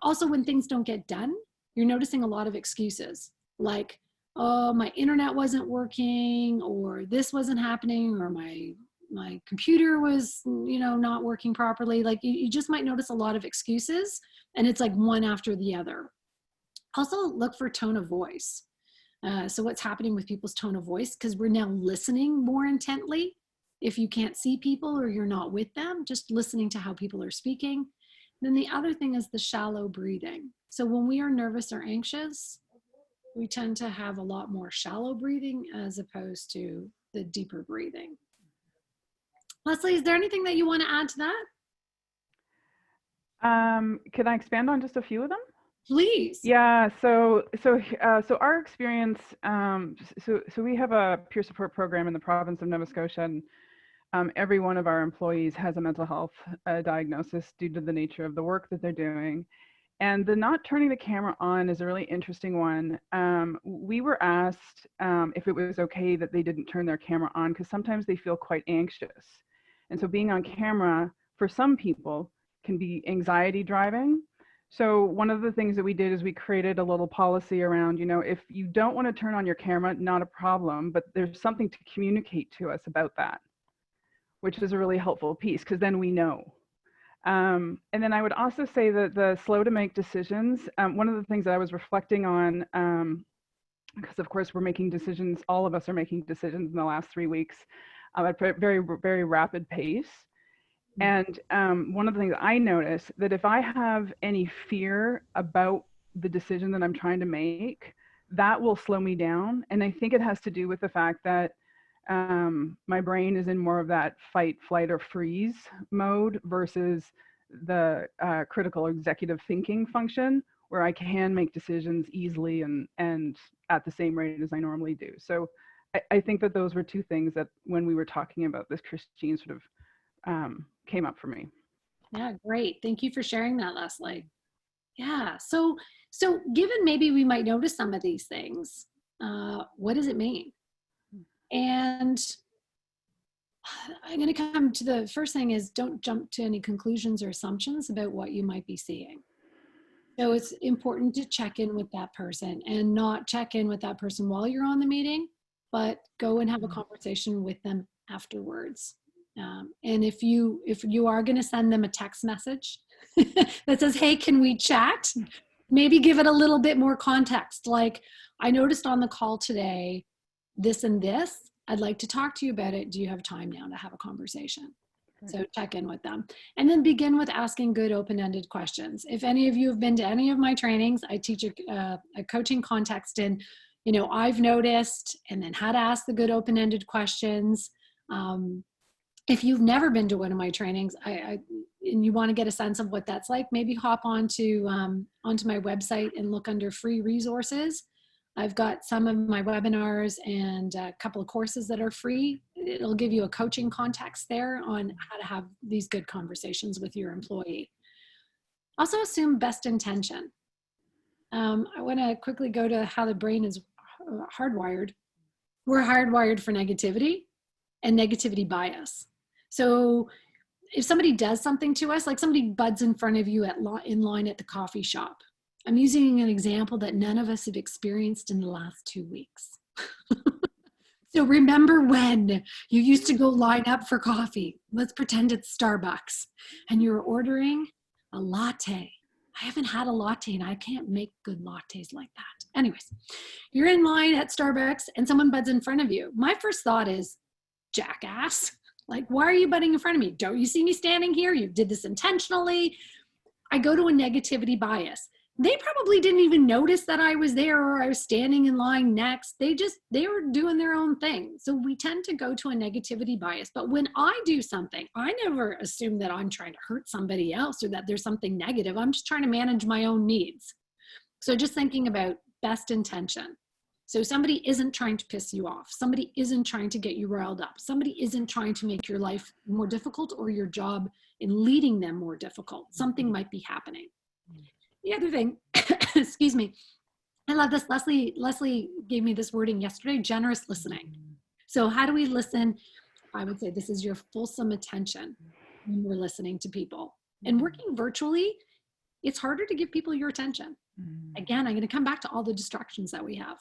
Also, when things don't get done, you're noticing a lot of excuses like, oh, my internet wasn't working, or this wasn't happening, or my computer was, you know, not working properly. Like you just might notice a lot of excuses, and it's like one after the other. Also look for tone of voice. So what's happening with people's tone of voice, because we're now listening more intently. If you can't see people or you're not with them, just listening to how people are speaking. Then the other thing is the shallow breathing. So when we are nervous or anxious, we tend to have a lot more shallow breathing as opposed to the deeper breathing. Leslie, is there anything that you want to add to that? Can I expand on just a few of them? Please. Yeah. So our experience. So we have a peer support program in the province of Nova Scotia, and every one of our employees has a mental health diagnosis due to the nature of the work that they're doing. And the not turning the camera on is a really interesting one. We were asked if it was okay that they didn't turn their camera on, because sometimes they feel quite anxious. And so being on camera for some people can be anxiety driving. So one of the things that we did is we created a little policy around, you know, if you don't want to turn on your camera, not a problem, but there's something to communicate to us about that, which is a really helpful piece, because then we know. And then I would also say that the slow to make decisions, one of the things that I was reflecting on, because of course we're making decisions, all of us are making decisions in the last 3 weeks at a very, very rapid pace. And one of the things I notice, that if I have any fear about the decision that I'm trying to make, that will slow me down. And I think it has to do with the fact that my brain is in more of that fight, flight, or freeze mode versus the critical executive thinking function, where I can make decisions easily and at the same rate as I normally do. So I think that those were two things that when we were talking about this, Christine, sort of came up for me. Yeah, great. Thank you for sharing that, Leslie. Yeah. So given maybe we might notice some of these things, what does it mean? And I'm going to come to the first thing is, don't jump to any conclusions or assumptions about what you might be seeing. So it's important to check in with that person, and not check in with that person while you're on the meeting, but go and have a conversation with them afterwards. And if you are going to send them a text message that says, hey, can we chat? Maybe give it a little bit more context. Like, I noticed on the call today, this and this, I'd like to talk to you about it. Do you have time now to have a conversation? So check in with them. And then begin with asking good open-ended questions. If any of you have been to any of my trainings, I teach a coaching context in, you know, I've noticed, and then how to ask the good open-ended questions. If you've never been to one of my trainings, and you want to get a sense of what that's like, maybe hop onto my website and look under free resources. I've got some of my webinars and a couple of courses that are free. It'll give you a coaching context there on how to have these good conversations with your employee. Also assume best intention. I want to quickly go to how the brain is hardwired. We're hardwired for negativity and negativity bias. So if somebody does something to us, like somebody buds in front of you in line at the coffee shop, I'm using an example that none of us have experienced in the last 2 weeks. So remember when you used to go line up for coffee. Let's pretend it's Starbucks, and you're ordering a latte. I haven't had a latte and I can't make good lattes like that. Anyways, you're in line at Starbucks and someone butts in front of you. My first thought is, jackass. Like, why are you butting in front of me? Don't you see me standing here? You did this intentionally. I go to a negativity bias. They probably didn't even notice that I was there or I was standing in line next. They were doing their own thing. So we tend to go to a negativity bias. But when I do something, I never assume that I'm trying to hurt somebody else or that there's something negative. I'm just trying to manage my own needs. So just thinking about best intention. So somebody isn't trying to piss you off. Somebody isn't trying to get you riled up. Somebody isn't trying to make your life more difficult or your job in leading them more difficult. Something might be happening. The other thing, excuse me, I love this. Leslie gave me this wording yesterday, generous listening. So how do we listen? I would say this is your fulsome attention when we're listening to people. And working virtually, it's harder to give people your attention. Again, I'm going to come back to all the distractions that we have.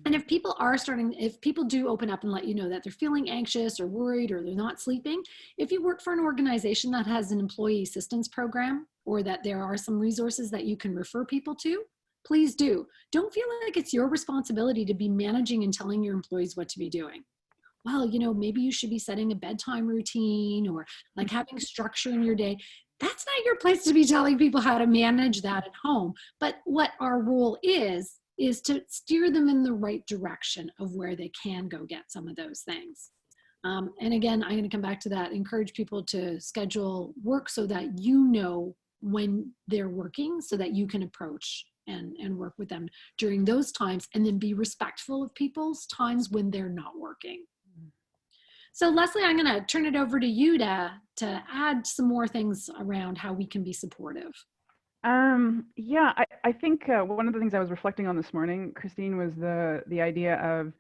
And if people do open up and let you know that they're feeling anxious or worried or they're not sleeping, if you work for an organization that has an employee assistance program or that there are some resources that you can refer people to, please do. Don't feel like it's your responsibility to be managing and telling your employees what to be doing. Well, maybe you should be setting a bedtime routine or like having structure in your day. That's not your place to be telling people how to manage that at home. But what our role is to steer them in the right direction of where they can go get some of those things. And again, I'm going to come back to that, encourage people to schedule work so that you know when they're working so that you can approach and work with them during those times, and then be respectful of people's times when they're not working. So Leslie, I'm going to turn it over to you to add some more things around how we can be supportive. Yeah, I think one of the things I was reflecting on this morning, Christine, was the idea of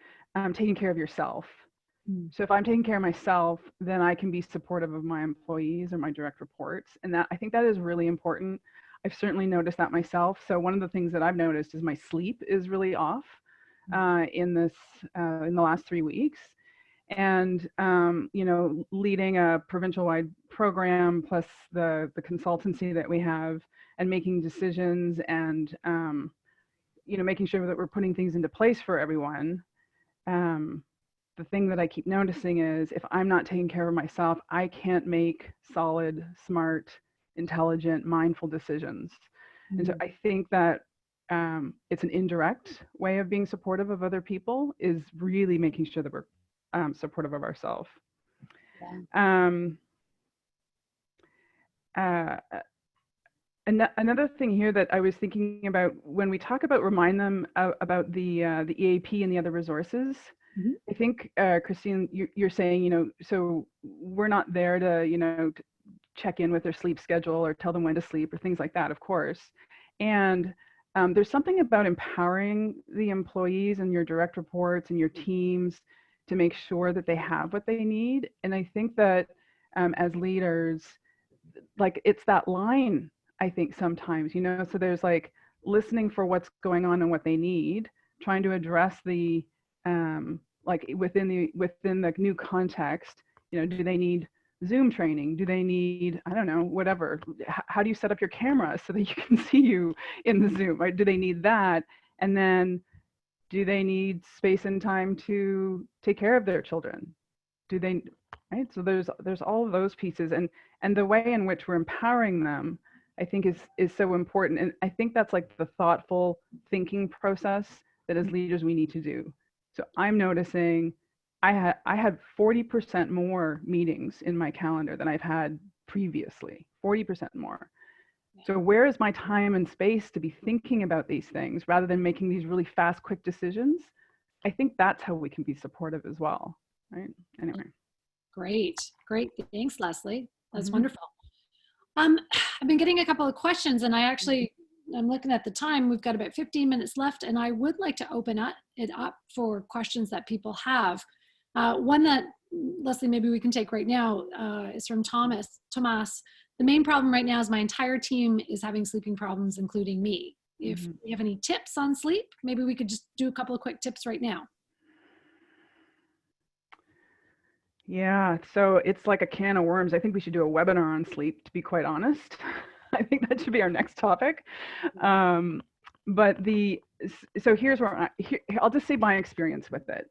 taking care of yourself. So if I'm taking care of myself, then I can be supportive of my employees or my direct reports. And that, I think that is really important. I've certainly noticed that myself. So one of the things that I've noticed is my sleep is really off in the last 3 weeks. And leading a provincial-wide program plus the consultancy that we have and making decisions and making sure that we're putting things into place for everyone. The thing that I keep noticing is if I'm not taking care of myself, I can't make solid, smart, intelligent, mindful decisions. And so I think that it's an indirect way of being supportive of other people is really making sure that we're supportive of ourselves. Another thing here that I was thinking about when we talk about remind them about the EAP and the other resources. I think Christine, you're saying so we're not there to to check in with their sleep schedule or tell them when to sleep or things like that, of course. And there's something about empowering the employees and your direct reports and your teams to make sure that they have what they need. And I think that as leaders, like it's that line, I think sometimes, so there's like listening for what's going on and what they need, trying to address the, like within the new context, do they need Zoom training? Do they need, I don't know, whatever, how do you set up your camera so that you can see you in the Zoom, right? Do they need that? And then do they need space and time to take care of their children? Do they, right? So there's all of those pieces, and the way in which we're empowering them, I think is so important. And I think that's like the thoughtful thinking process that as leaders we need to do. So I'm noticing I had 40% more meetings in my calendar than I've had previously, 40% more. So where is my time and space to be thinking about these things rather than making these really fast, quick decisions? I think that's how we can be supportive as well, right? Anyway. Great. Thanks, Leslie. That's wonderful. I've been getting a couple of questions, and I'm looking at the time. We've got about 15 minutes left, and I would like to open it up for questions that people have. One that, Leslie, maybe we can take right now is from Thomas. The main problem right now is my entire team is having sleeping problems, including me. If you have any tips on sleep, maybe we could just do a couple of quick tips right now. Yeah, so it's like a can of worms. I think we should do a webinar on sleep, to be quite honest. I think that should be our next topic. But so here's where I'll just say my experience with it.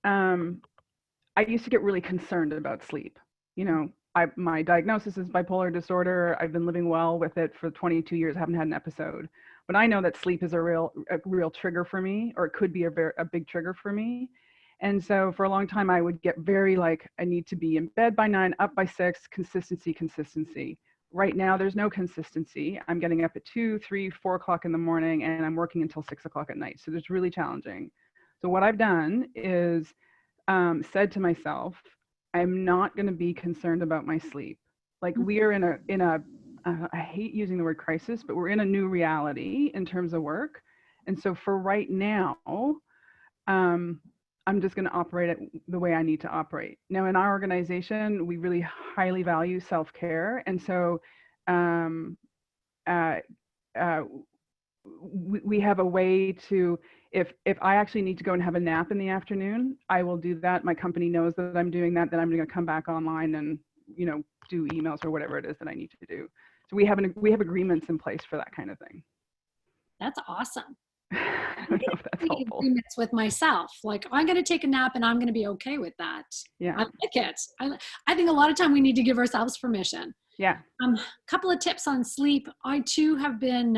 I used to get really concerned about sleep. You know, my diagnosis is bipolar disorder. I've been living well with it for 22 years. I haven't had an episode, but I know that sleep is a real trigger for me, or it could be a big trigger for me. And so for a long time, I would get very like, I need to be in bed by 9, up by 6, consistency. Right now, there's no consistency. I'm getting up at 2, 3, 4 o'clock in the morning, and I'm working until 6 o'clock at night. So it's really challenging. So what I've done is said to myself, I'm not going to be concerned about my sleep. Like we are in a I hate using the word crisis, but we're in a new reality in terms of work. And so for right now, I'm just going to operate it the way I need to operate. Now, in our organization, we really highly value self-care. And so we have a way to, if I actually need to go and have a nap in the afternoon, I will do that. My company knows that I'm doing that, then I'm going to come back online and, you know, do emails or whatever it is that I need to do. So we have agreements in place for that kind of thing. That's awesome. I don't know if that's helpful. Agreements with myself, like I'm going to take a nap and I'm going to be okay with that. Yeah, I like it. I think a lot of time we need to give ourselves permission. Yeah. Couple of tips on sleep. I too have been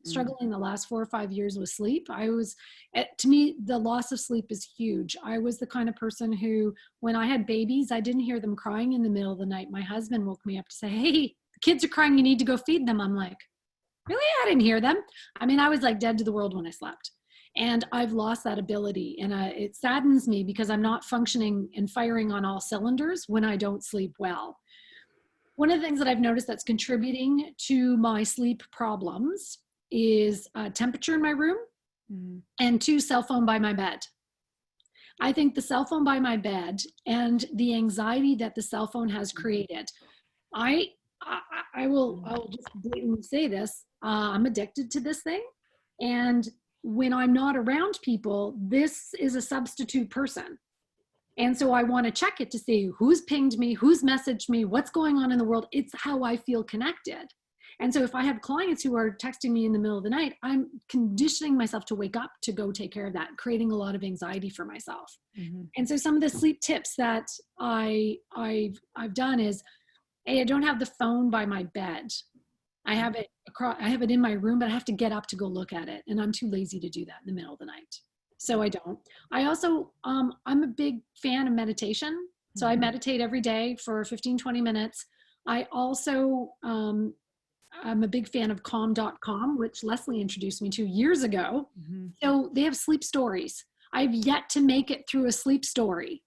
struggling the last 4 or 5 years with sleep. To me, the loss of sleep is huge. I was the kind of person who, when I had babies, I didn't hear them crying in the middle of the night. My husband woke me up to say, "Hey, the kids are crying. You need to go feed them." I'm like, really? I didn't hear them. I mean, I was like dead to the world when I slept. And I've lost that ability. And it saddens me because I'm not functioning and firing on all cylinders when I don't sleep well. One of the things that I've noticed that's contributing to my sleep problems is temperature in my room and 2, cell phone by my bed. I think the cell phone by my bed and the anxiety that the cell phone has created, I will just blatantly say this. I'm addicted to this thing. And when I'm not around people, this is a substitute person. And so I want to check it to see who's pinged me, who's messaged me, what's going on in the world. It's how I feel connected. And so if I have clients who are texting me in the middle of the night, I'm conditioning myself to wake up to go take care of that, creating a lot of anxiety for myself. And so some of the sleep tips that I've done is, I don't have the phone by my bed. I have it in my room, but I have to get up to go look at it. And I'm too lazy to do that in the middle of the night. So I don't. I also, I'm a big fan of meditation. So I meditate every day for 15, 20 minutes. I also, I'm a big fan of calm.com, which Leslie introduced me to years ago. So they have sleep stories. I've yet to make it through a sleep story.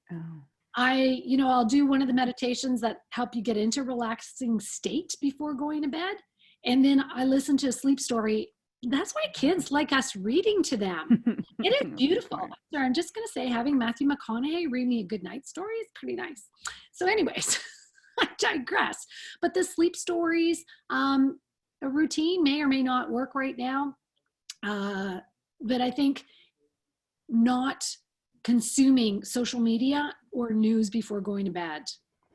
I'll do one of the meditations that help you get into a relaxing state before going to bed. And then I listen to a sleep story. That's why kids like us reading to them. It is beautiful. So I'm just going to say, having Matthew McConaughey read me a good night story is pretty nice. So anyways, I digress. But the sleep stories, a routine may or may not work right now. But I think not consuming social media or news before going to bed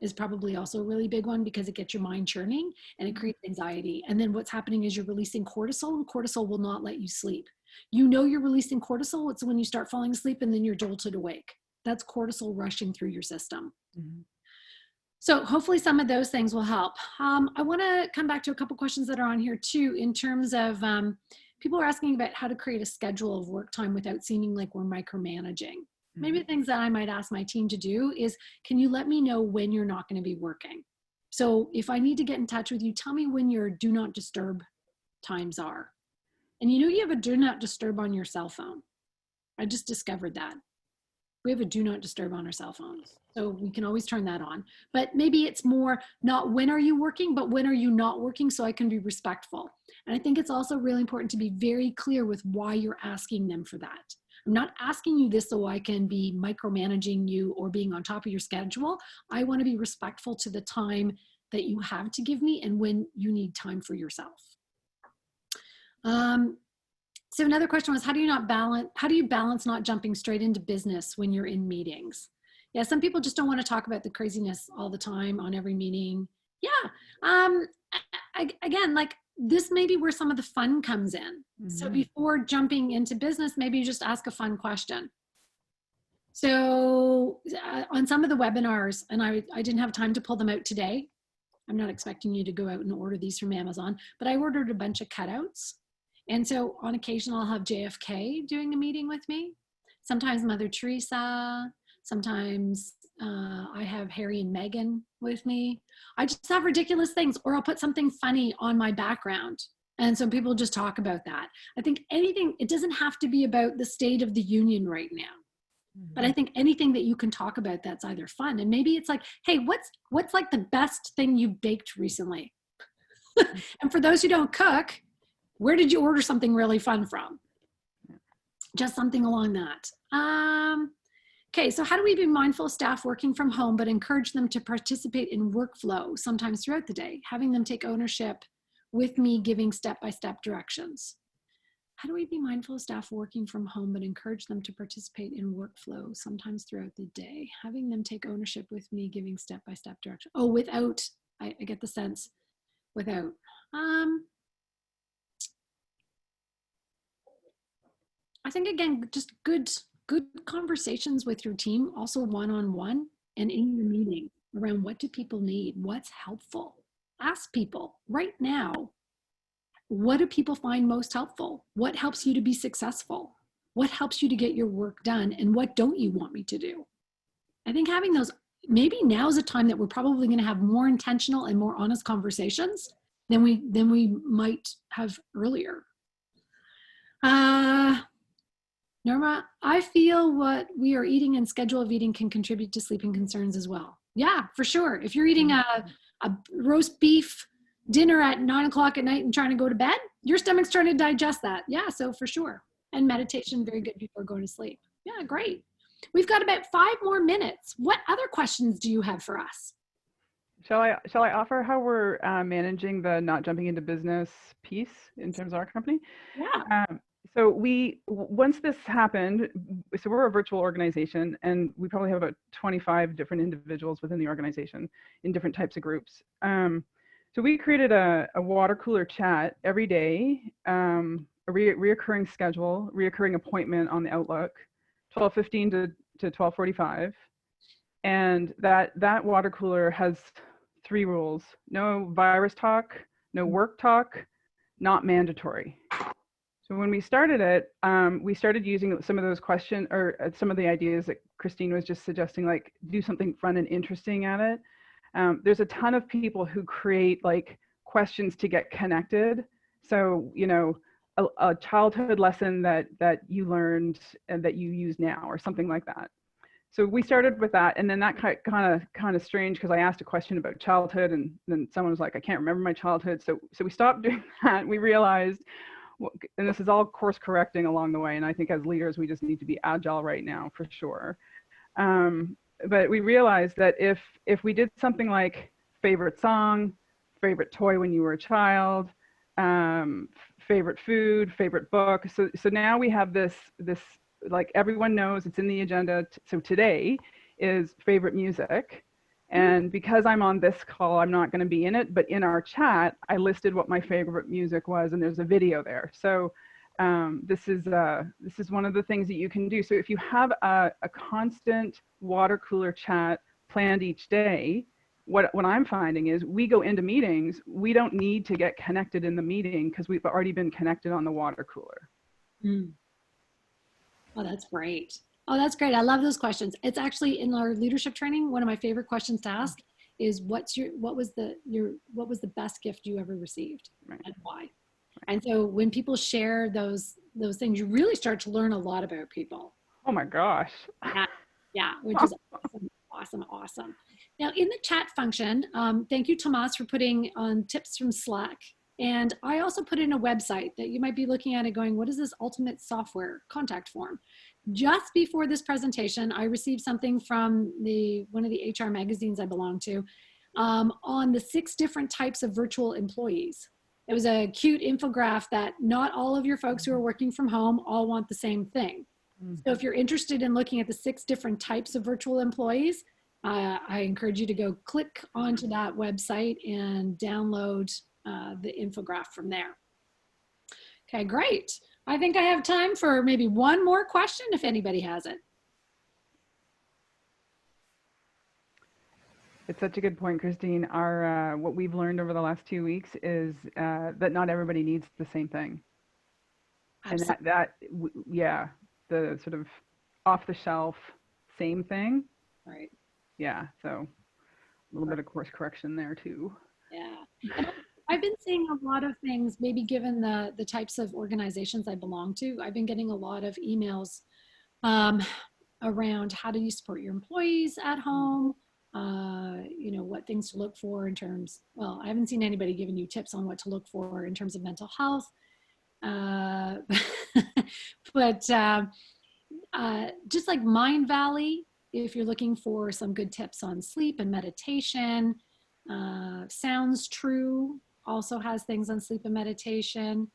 is probably also a really big one, because it gets your mind churning and it creates anxiety. And then what's happening is you're releasing cortisol, and cortisol will not let you sleep. You know you're releasing cortisol. It's when you start falling asleep and then you're jolted awake. That's cortisol rushing through your system. So hopefully some of those things will help. I want to come back to a couple questions that are on here too, in terms of people are asking about how to create a schedule of work time without seeming like we're micromanaging. Maybe the things that I might ask my team to do is, can you let me know when you're not going to be working? So if I need to get in touch with you, tell me when your do not disturb times are. And you have a do not disturb on your cell phone. I just discovered that. We have a do not disturb on our cell phones. So we can always turn that on. But maybe it's more not when are you working, but when are you not working, so I can be respectful. And I think it's also really important to be very clear with why you're asking them for that. I'm not asking you this so I can be micromanaging you or being on top of your schedule. I want to be respectful to the time that you have to give me and when you need time for yourself. So another question was, how do you balance not jumping straight into business when you're in meetings? Yeah, some people just don't want to talk about the craziness all the time on every meeting. Yeah, again, like this may be where some of the fun comes in. So before jumping into business, maybe you just ask a fun question. So on some of the webinars, and I didn't have time to pull them out today. I'm not expecting you to go out and order these from Amazon, but I ordered a bunch of cutouts. And so on occasion, I'll have JFK doing a meeting with me. Sometimes Mother Teresa. Sometimes I have Harry and Meghan with me. I just have ridiculous things, or I'll put something funny on my background. And so people just talk about that. I think anything, it doesn't have to be about the state of the union right now. But I think anything that you can talk about that's either fun, and maybe it's like, hey, what's like the best thing you baked recently? And for those who don't cook, where did you order something really fun from? Just something along that. Okay, so how do we be mindful of staff working from home, but encourage them to participate in workflow sometimes throughout the day, having them take ownership with me, giving step-by-step directions? How do we be mindful of staff working from home, but encourage them to participate in workflow sometimes throughout the day, having them take ownership with me, giving step-by-step direction? Oh, without, I get the sense, without. I think, again, just good conversations with your team, also one-on-one and in your meeting around what do people need, what's helpful. Ask people right now, what do people find most helpful? What helps you to be successful? What helps you to get your work done? And what don't you want me to do? I think having those, maybe now is a time that we're probably going to have more intentional and more honest conversations than we might have earlier. Norma, I feel what we are eating and schedule of eating can contribute to sleeping concerns as well. Yeah, for sure. If you're eating a roast beef dinner at 9 o'clock at night and trying to go to bed, your stomach's trying to digest that. Yeah, so for sure. And meditation, very good before going to sleep. Yeah, great. We've got about 5 more minutes. What other questions do you have for us? Shall I offer how we're managing the not jumping into business piece in terms of our company? Yeah. So once this happened, so we're a virtual organization, and we probably have about 25 different individuals within the organization in different types of groups. So we created a water cooler chat every day, a reoccurring schedule, reoccurring appointment on the Outlook, 12:15 to 12:45. And that water cooler has 3 rules: no virus talk, no work talk, not mandatory. So when we started it, we started using some of those questions, or some of the ideas that Christine was just suggesting, like do something fun and interesting at it. There's a ton of people who create like questions to get connected. So, you know, a childhood lesson that you learned and that you use now, or something like that. So we started with that, and then that kind of strange, because I asked a question about childhood, and then someone was like, I can't remember my childhood. So we stopped doing that. We realized, and this is all course correcting along the way, and I think as leaders we just need to be agile right now for sure. But we realized that if we did something like favorite song, favorite toy when you were a child, favorite food, favorite book, so now we have this like everyone knows it's in the agenda. So today is favorite music. And because I'm on this call, I'm not going to be in it, but in our chat, I listed what my favorite music was, and there's a video there. So this is one of the things that you can do. So if you have a constant water cooler chat planned each day, what I'm finding is we go into meetings, we don't need to get connected in the meeting because we've already been connected on the water cooler. Mm. Oh, that's great. Oh, that's great. I love those questions. It's actually in our leadership training. One of my favorite questions to ask is what was the best gift you ever received, right, and why? Right. And so when people share those things, you really start to learn a lot about people. Oh my gosh. Yeah, which is awesome. Now in the chat function, thank you, Tomas, for putting on tips from Slack. And I also put in a website that you might be looking at and going, what is this ultimate software contact form? Just before this presentation, I received something from one of the HR magazines I belong to on the 6 different types of virtual employees. It was a cute infographic that not all of your folks who are working from home all want the same thing. So if you're interested in looking at the 6 different types of virtual employees, I encourage you to go click onto that website and download the infograph from there. Okay, great. I think I have time for maybe one more question if anybody has it. It's such a good point, Christine. Our what we've learned over the last 2 weeks is that not everybody needs the same thing. Absolutely. And yeah, the sort of off the shelf same thing. Right. Yeah, so a little bit of course correction there too. Yeah. And I've been seeing a lot of things, maybe given the types of organizations I belong to, I've been getting a lot of emails around how do you support your employees at home, you know, what things to look for in terms, well, I haven't seen anybody giving you tips on what to look for in terms of mental health. But just like Mind Valley, if you're looking for some good tips on sleep and meditation, Sounds True also has things on sleep and meditation.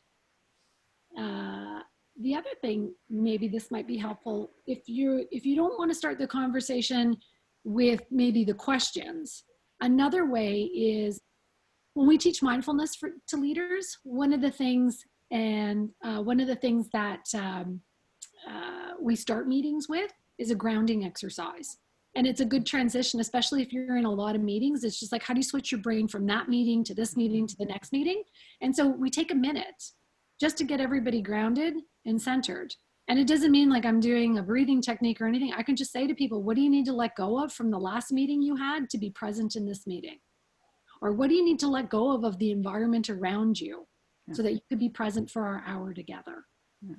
The other thing, maybe this might be helpful, if you don't want to start the conversation with maybe the questions, another way is when we teach mindfulness to leaders, one of the things that we start meetings with is a grounding exercise. And it's a good transition, especially if you're in a lot of meetings. It's just like, how do you switch your brain from that meeting to this meeting to the next meeting? And so we take a minute just to get everybody grounded and centered. And it doesn't mean like I'm doing a breathing technique or anything. I can just say to people, what do you need to let go of from the last meeting you had to be present in this meeting? Or what do you need to let go of the environment around you so that you could be present for our hour together? Yeah.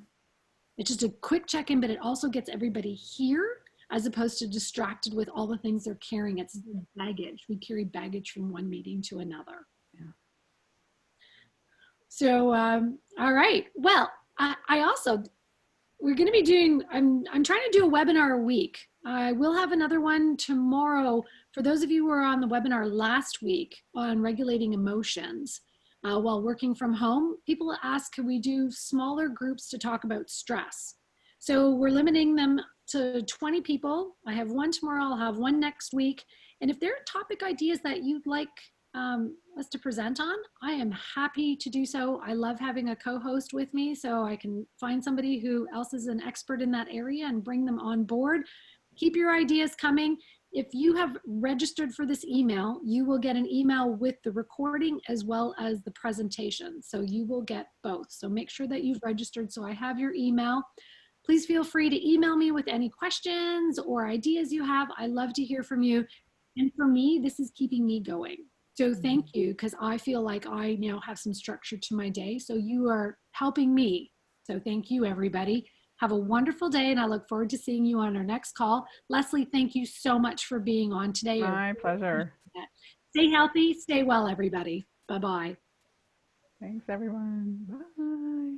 It's just a quick check-in, but it also gets everybody here as opposed to distracted with all the things they're carrying. It's baggage. We carry baggage from one meeting to another. Yeah. So, all right. Well, I also, we're going to be doing, I'm trying to do a webinar a week. I will have another one tomorrow. For those of you who were on the webinar last week on regulating emotions while working from home, people ask, can we do smaller groups to talk about stress? So we're limiting them to 20 people. I have one tomorrow, I'll have one next week. And if there are topic ideas that you'd like us to present on, I am happy to do so. I love having a co-host with me so I can find somebody who else is an expert in that area and bring them on board. Keep your ideas coming. If you have registered for this email, you will get an email with the recording as well as the presentation. So you will get both. So make sure that you've registered so I have your email. Please feel free to email me with any questions or ideas you have. I love to hear from you. And for me, this is keeping me going. So thank you, because I feel like I now have some structure to my day. So you are helping me. So thank you, everybody. Have a wonderful day, and I look forward to seeing you on our next call. Leslie, thank you so much for being on today. My pleasure. Stay healthy, stay well, everybody. Bye-bye. Thanks, everyone. Bye.